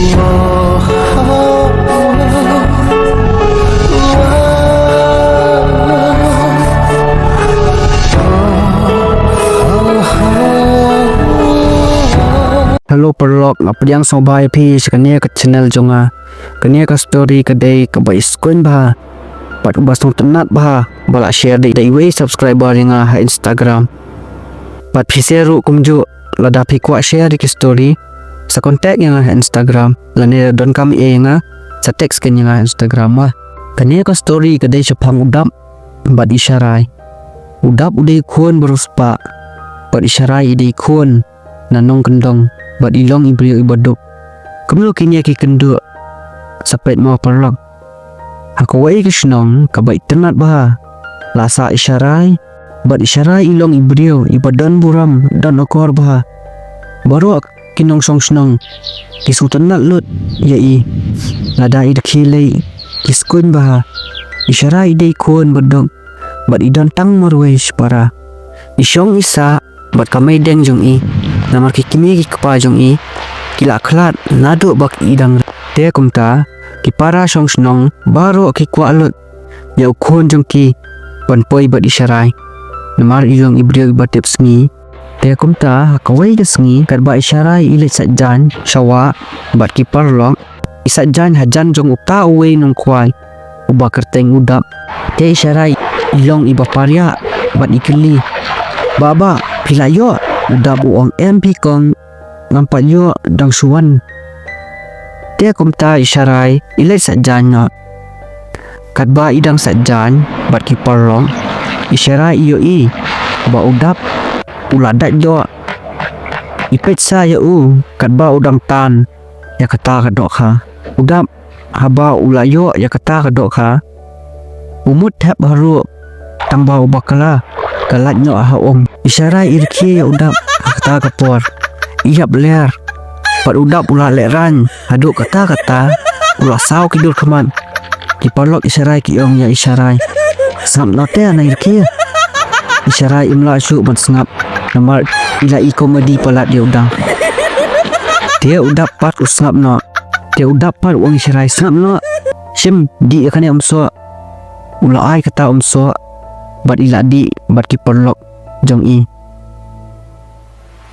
Hello perlok apa yang sobai pi sekania ke channel jonga kania ke story ke day ke bai screen bah pat ubas nong tenat bah bala share day way subscriber yang Instagram pat pi seru kumju lada pi kwa share di story sa contact yang Instagram lane don kami nga sa text kan yang Instagram mah kania ke story ke day sepang udap bat isyarai udap udai kun beruspa bat isyarai idai kun nanong kendong bat ilong ibriyo ibadok kemlo kini ki kendo sapet mau perlok aku wai kisnong kabai tenat bah lasa isyarai bat isyarai ilong ibriyo ibadan buram dan okor bah baru kinong song snong kisu tenat lut yai lada id khilei kiskun bah isyarai dei kun badok bat idan tang marwei para isyong isa bat kamai deng jong i namar kikimi ki kapa jong i kila khlat nado bak idang te kumta ki para song snong baro ki kwa lut ya khon jong ki panpoi bat isyarai namar iyong ibriyo ibatep sngi te kumta kawai de sngi kat ba isyarai ilet sajan shawa bat ki parlong isajan hajan jong upta uwe nong kwai uba kerteng udap te isyarai ilong iba parya bat ikili baba pilayo udah buang MP kong nampak yo dang suan dia kumta isyarai ilai sajan katba idang sajan bat ki parong isyarai iyo i ba udap uladat jo ipet sa ya katba udang tan ya kata kadok ha udap haba ulayo ya kata kadok ha umut hab baru tang bau bakala kalatnya ahong isyarai irki ya udap kata kapor iya beler pat udap ula leran haduk kata ula saw kidur keman dipalok isyarai kiong ya isyarai sangap note na irki isyarai imla su ban sangap namar ila i komedi palat dia udang dia udap pat usangap no dia udap pat uang isyarai sangap no sim di akan ya umso ula ai kata umso bat ila di bat ki perlok jong i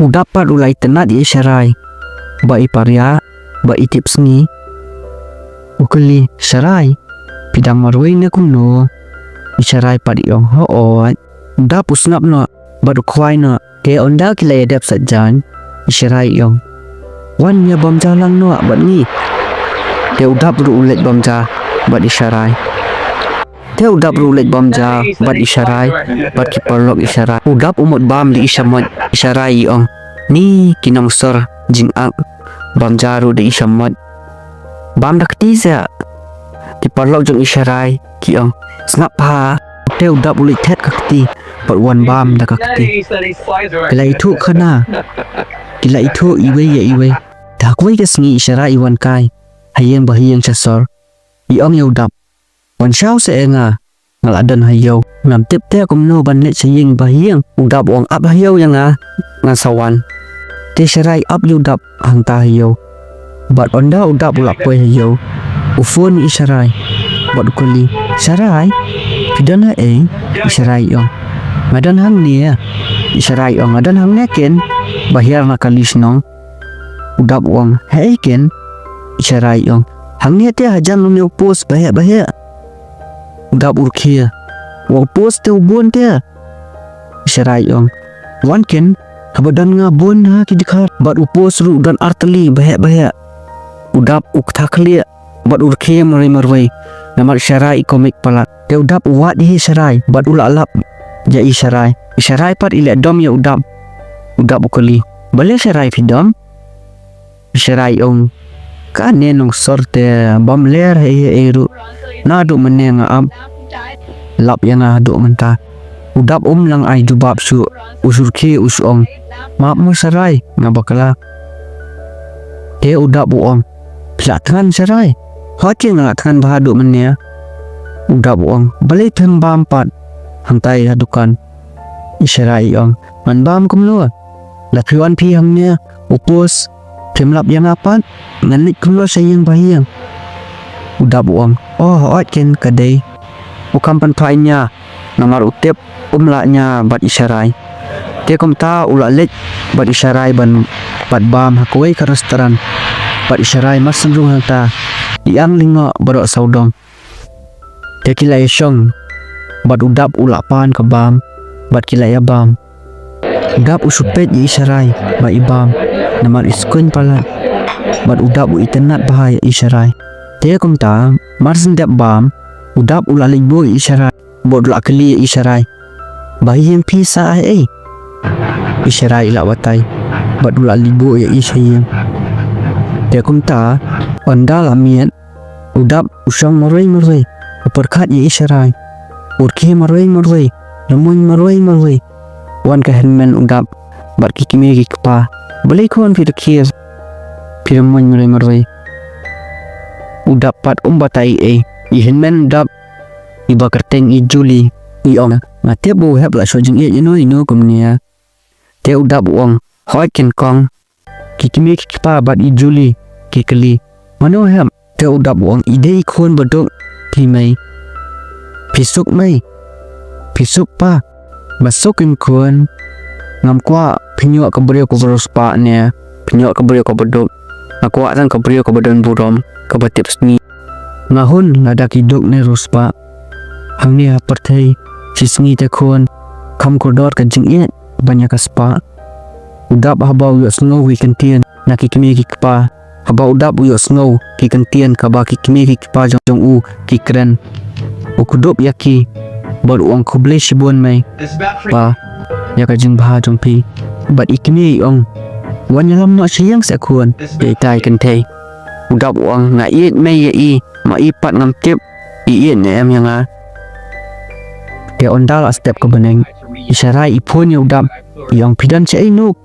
udapat ulai tenat di isyarai ba iparya ba itip sngi ukeli syarai pidang marwai na kumno isyarai pat iong ho udah pusngap no bat ukwai no ke onda kilai adap sajan isyarai iong wan ya bom jalang no bat ni te udah bru ulet bom ja bat isyarai dia udah berulet bam ja bat isyarai bat ki perlok isyarai udah umut bam di isyamat isyarai ong ni kinong sor jingak bam jaru di isyamat bam dak tiza ki perlok jong isyarai ki ong snap ha dia udah ulit tet kakti bat wan bam dak kakti kila itu kana kila itu iwe ya iwe dak wei kesngi isyarai wan kai hayeng bahiyeng sasor iong ya udah wan shao se nga ngaladan hayo ngam tip te kumno ban let saying bahiang udap uang ap hayo yang nga sawan te syarai ap udap hang ta hayo bat onda udap ulap poi hayo ufon isyarai bat ukuli syarai pidana isyarai yong ngadan hang ni ya isyarai yong ngadan hang neken bahir nakalis nong udap uang heiken isyarai yong hang ni te hajan lu post bahir udah urkia wang post te ubon te isyarai ong wan ken habadan nga bon ha ki dikar bat upos ru dan arteli bahaya udap uktakli bat urkia marwai namar isyarai komik palat te udap wat di isyarai bat ulalap ja isyarai pat ile dom ya udap ukali bale isyarai fidom isyarai ong kane nong sorte bam ler eru nadu meneng am lap yang adu menta udap lang ai jubab su usur ke usong maap mo sarai ngabakala te udap buong pelatan sarai hoci ngatan bahadu menia udap buong balik tem bampat hantai hadukan isyarai ong man bam kumlo lapiwan pi hangnya upos Temlap yang apa? Nanit keluar sayang bayang. Udah buang. Oh, ken kadai. Bukan penpainya. Nomor utip umlaknya bat isyarai. Dia ta ulak let bat isyarai ban bat bam hakuai ke restoran. Bat isyarai mas sendung hanta. Yang lingo berok saudong. Dia kilai syong. Bat udap ulak pan ke bam. Bat kilai abam. Udap usupet ya isyarai. Bat ibam. Nomor iskun palat. Bat udap u itenat bahaya isyarai. Dia ta mas sendap bam. Udap ulak libu isyarai. Bat ulak keli isyarai. Bayi yang pisah isyarai ilak watai. Bat ulak libu ya isyayang. Dia ta anda lamiat. Udap usang marway. Perkat ya isyarai. Urki marway. Lemun marway. Wan ka henmen udap. Bat kikimi kikpa. Boleh kuan pira kias. Pira marway. Udap pat batai henmen udap. Iba kerteng juli. Iong. Ngatiap bu hep la so Jingieid ino kumnia. Te udap uang. Hoi Nyngkong. Kikimi kikpa bat juli. Kikeli. Mano hep. Te udap uang ide ikon bedok. Pimai. Pisuk mai. Pisuk pa. Masuk ikon. Ngam kwa penyok keberiu ko beruspa nia. Penyok keberiu ko bedok. Aku akan keberiu ko bedon burom. Kebatip seni. Ngahun ladak hiduk ni ruspa. Hang ni pertai. Sisngi tekun. Kam kodor ke Jingieid. Banyak kaspa. Udap habau yuk snow wikantian. Nak kikimi kikpa. Habau udap yuk snow. Kikantian kaba kikimi kikpa jong u. Kikren. Ukudup yaki. Beruang kublai shibuan mai. Pa. Yaka jing baha jompi. Bat ikimi iong. Wan yalam nak siyang sekuan. Yaitai kentai. Udap uang ngaiit mai yai. Maipat ngam tip. Iit ni em yang Dia ondal step ke beneng. Isyarai ipun ya udap. Yang pidan cai nuk.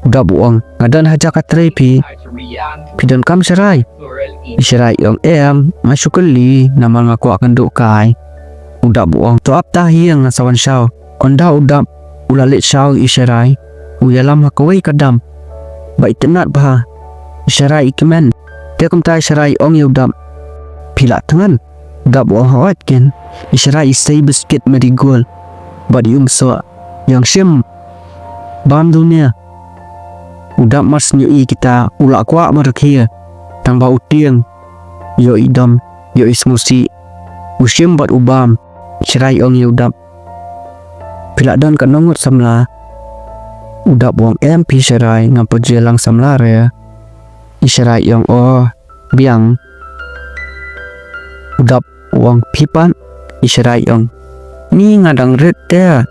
Udap uang ngadan haja katrai pi. Pidan kam syarai. Isyarai yang masuk keli. Nama ngaku akan duk kai. Udap uang tu ap tahiang sawan syau. Onda udap ulalit syau isyarai. Uyalam hakawai kadam. Baik tenat bah. Isyarai ikemen. Dia kumtai isyarai ong ya udap. Pilak tengan. Udap uang hawat ken. Isyarai say biskit marigold. Badi so yang sim. Bam dunia. Udap mas nyui kita ulak kuak marakia. Tambah utiang. Yo idam. Yo ismusi. Usim bat ubam. Isyarai ong ya udap. Pilak dan kanongot samla. Udap uang MP isyarai ngapa jelang samla ya. Isyarai yang biang. Udap uang pipan. Isyarai yang ni ngadang red dia.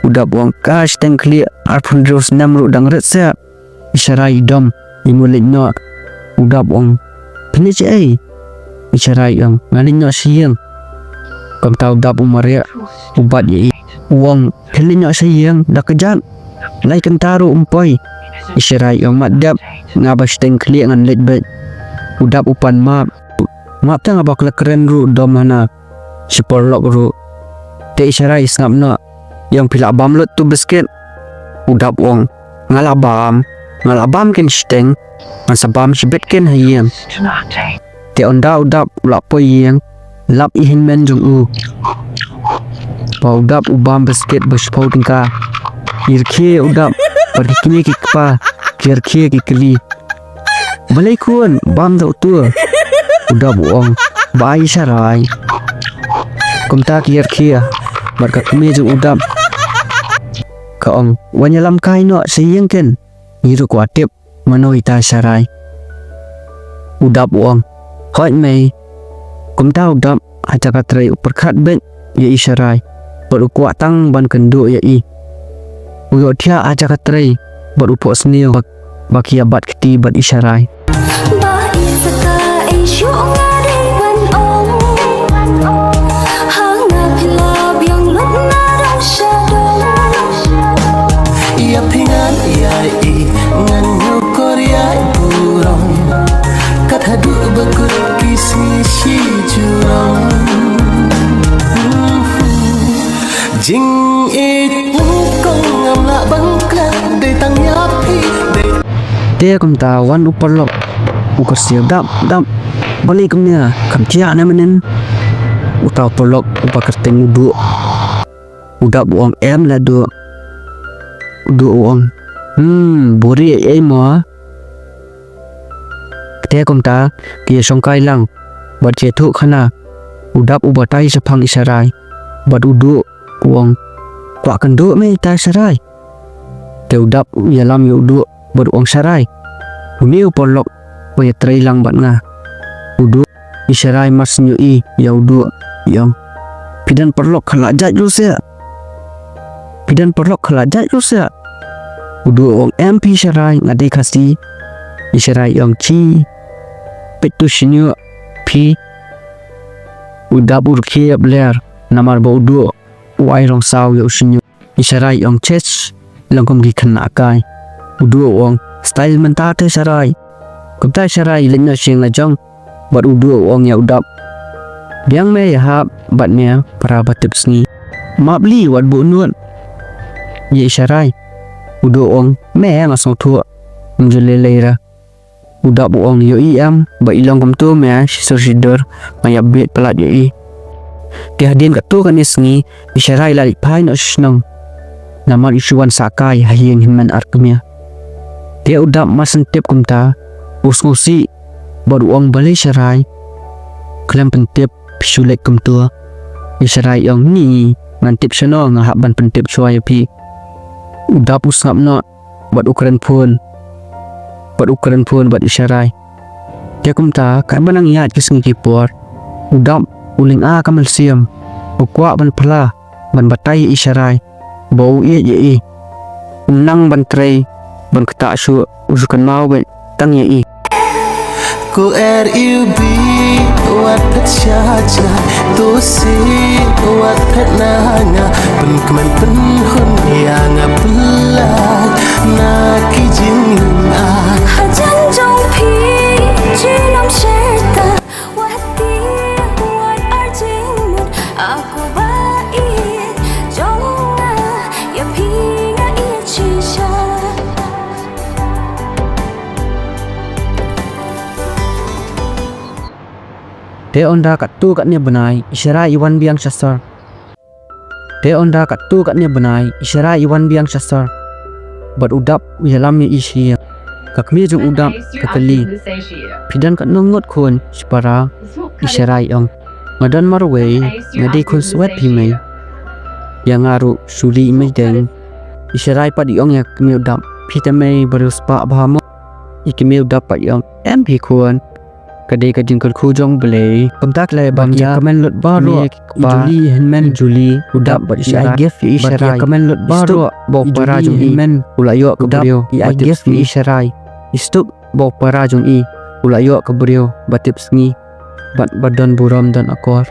Udap uang cash dan kli arpun terus namru dang red saya. Isyarai dom imulit no. Udap uang penis Isyarai yang ngalin no siyang. Kam tahu udap umaria ubat ye. Uang pelin no siyang dah kejat. Lai kentaru umpoi. Isyarai yang madap ngabas dan kli ngan lit bet. Udap upan map. Map ta ngabak keren ru dom hana. Siporlok ru. Te isyarai ngap no. Yang pilak bam lut tu biskuit. Udap uang ngalabam ken steng. Masabam sibet ken hayam. Te onda udap ulap poi yang lap ihin men jung u. Pa udap ubam biskuit berspau tingka. Irkie udap berkini kikpa. Kirkie kikeli. Balai kun bam tau tua. Udap uang bayi sarai. Kumta kirkie berkat kami jung udap. Kaong wanyalam kaino siyang ken. Ngiru kuatip manoita sarai. Udap uang hoi mai. Kumta udap haja katrai uperkat bet ya isyarai. Berukuat tang ban kenduk ya i. Uyok dia haja katrai berupok senil baki abat keti bat isyarai. Jingieid Nyngkong ngam la bangklat de tang yapi de Dia kumta wan uparlok ukar siap dap balik kumnya kamcia na menen utau perlok upakerteng udak buang la du uang buri mo dia kumta kia songkai lang bat cetuk khana udap ubatai sepang isarai bat udu uang kwa kendu me tai sarai te udap yalam udu bat uang sarai uni uparlok paya trailang bat nga udu isarai mas nyui ya udu yang pidan perlok khalajat lusia udu ong MP sarai ngade khasi isarai yang chi petu sinyo pi udap urkia bler namar ba udu wai rong saw ya usinyo isarai yang chess langkom gi khana kai udu ong style mentate sarai kumtai sarai lenya sing la jong bat udu ong ya udap biang me ya hab bat me para batip sngi mabli wat bu nuan ye sarai udu ong me ngasong thua mjule leira udap ong yo am ba ilong kom tu me sider maya bet pelat yo i dia hadin kat tu kan sngi isarai la pai no snong namar isuan sakai hayeng himan arkmia dia udap masentip kumta usngusi baru ong balai sarai kelam pentip pisulek kum tua isarai ong ni ngantip sono ngahap ban pentip cuai pi udap usngap no bat ukuran pun bat isarai dia kumta kan banang yat kisngi kipor udap uling kamal siam ukwa ban pala ban batai isarai bau ye unang ban tray ban kata su usukan mau ban tang ye cô yêu bi wat phet cha tu si wat phet na nga pen kemen pen hun ya nga pula na ki jing a hajan jong phi chi nam serta wat ti wat arjing mut aku ba i jong ya phi nga i chi sha dia onda kat tu kat ni benai isarai iwan biang sasar bat udap yalam ni isi kakmi jung udap katali pidan kat nongot khon spara isarai ong ngadan marway ngadi khon swet phimei yang aru suli me deng isarai padi ong yak mi udap pitamei barus pa bhamo ikmi udap pa ong MP khon kadai kading khujong belai pemtak le bagia komen lot baru juli henmen juli udap but I give you isharai komen lot baru bau para jung imen ulayo kebriyo I give you isharai istuk bau para jung I ulayo kebriyo batip sngi bat badan buram dan akor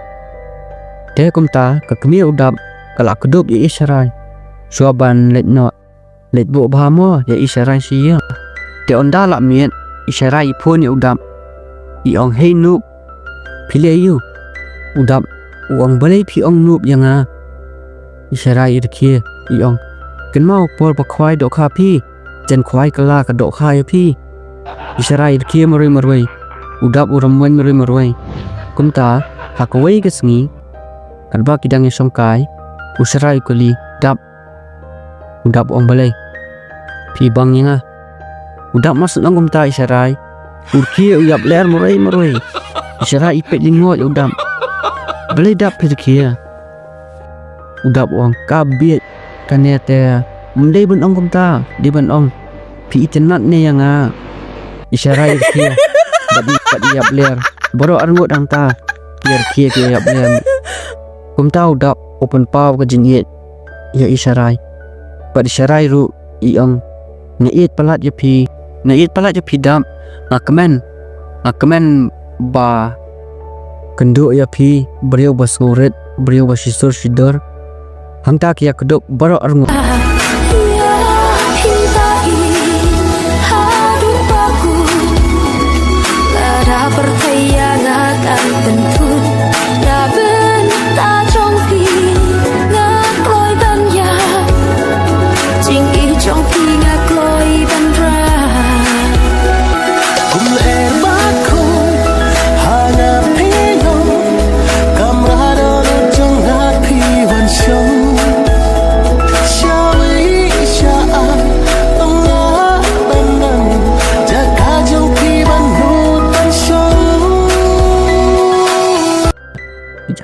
de kumta kakmi udap kalak kedup ya isharai suaban let no let bo bhamo ya isharai sia de onda la mien isharai phone ya udap iong hei nup pile yu udap uang balai pi ong nup yang isarai irkie iong ken mau por pa khwai do kha pi jen khwai kala ka do kha ya pi isarai irkie maroi udap uram wen maroi kumta hakawai kesngi kanba kidang e songkai usarai kuli udap ong balai pi bang yang udap masuk nang kumta isarai urki uyap ler maroi isarai ipet lingot udap belai dap pirkia udap wang kabiet kanete mundai ban ong kumta di ban ong pi itenat ne yang isarai kia badi yap ler boro arngot angta kia yap ler kumta udap open paw ka Jingieid ya isarai badi isarai ru iong ngait palat ya pi dam ngakamen ba kendo ya pi beliau basuret beliau basisur sidor hangta kia kedok baro arngo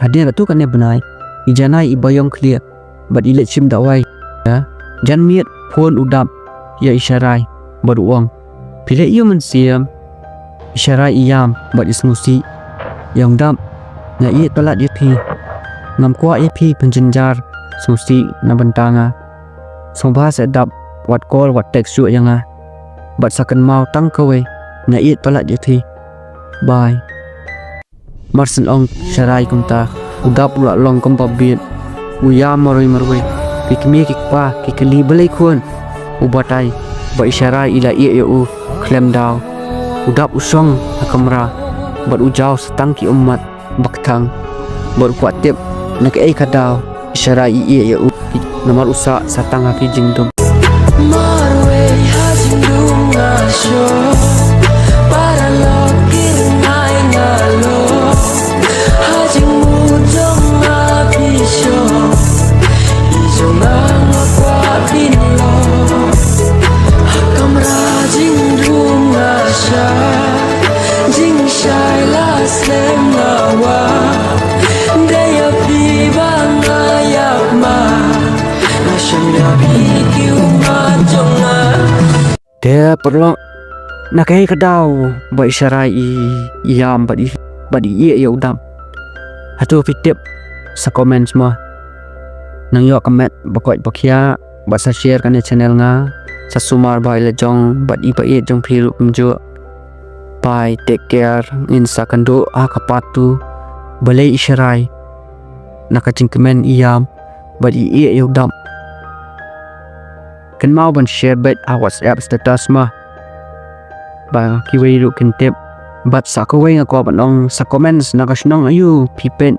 hadir tu kan benai ijanai ibayong clear but ilet sim dawai ya jan miet phone udap ya isyarai beruang pile iyo mensiam isyarai iyam but ismusi yang dam na iet pelat ip ngam kwa ip penjenjar susi na bentanga somba sedap wat call wat text ju yang but sakan mau tang kawe na iet pelat ip bye marsen ong syarai kumta udap ula long kom pabit uya maroi kikmi kikpa kikli belai kun ubatai ba isyarai ila ie u klem daw udap usong na kamera bat ujau setang ki umat baktang bar kuat tip na ke kadaw isyarai ie u nomor usa satang haki jingdum Marwe hajindum ngasyo para lokir ngai ngalo hajing mudong apisyo ijo ngakwa pinlo kamra jingdum ngasya jing shai la slem ngawa deya piba ngayak ma nasyamya bikiu majonga dia perlu nak kadaw ba isyarai iyam badi ie ya udam hatu fitip sa comment semua nang yo comment bakoi bakia ba sa share kan channel nga sa sumar bai la jong badi ba e jong phiru umjo bye take care in sakando akapatu balai isyarai nakaching comment iyam badi ie ya udam kan mau ban share bet WhatsApp status mah ba kiwei ru kan tip bat sa ko wei nga ko banong sa comments nakasnong ayu pipen